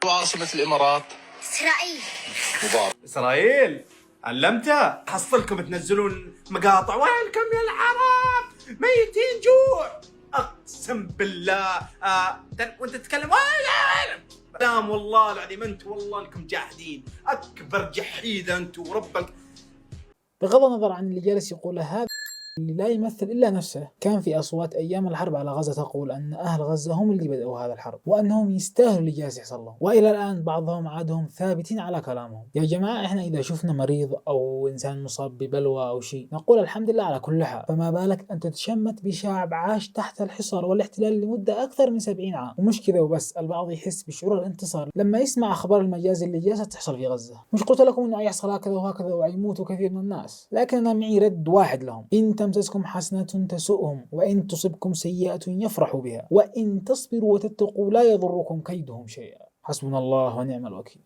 عاصمة الإمارات؟ إسرائيل. مبارك. إسرائيل علمتها. حصلكم تنزلون مقاطع ويلكم يا العرب ميتين جوع. أقسم بالله وأنت تتكلم نام والله العظيم أنت والله لكم جاحدين. أكبر جحيدة أنت وربك. بغض النظر عن اللي جالس يقوله هذا اللي لا يمثل إلا نفسه، كان في أصوات أيام الحرب على غزة تقول أن أهل غزة هم اللي بدأوا هذا الحرب وأنهم يستاهلوا اللي جالس يحصل لهم، وإلى الآن بعضهم عادهم ثابتين على كلامهم. يا جماعة إحنا إذا شفنا مريض أو إنسان مصاب ببلوى أو شيء نقول الحمد لله على كل حال، فما بالك أن تتشمت بشعب عاش تحت الحصار والاحتلال لمدة أكثر من 70 عام. ومش كذا وبس، البعض يحس بشعور الانتصار لما يسمع أخبار المجازر اللي جالسة تحصل في غزة. مش قلت لكم إنه يحصل هكذا وهكذا ويموتوا كثير من الناس، لكن أنا معي رد واحد لهم: إن تمسسكم حسنة تسؤهم وإن تصبكم سيئة يفرحوا بها وإن تصبروا وتتقوا لا يضركم كيدهم شيئا. حسبنا الله ونعم الوكيل.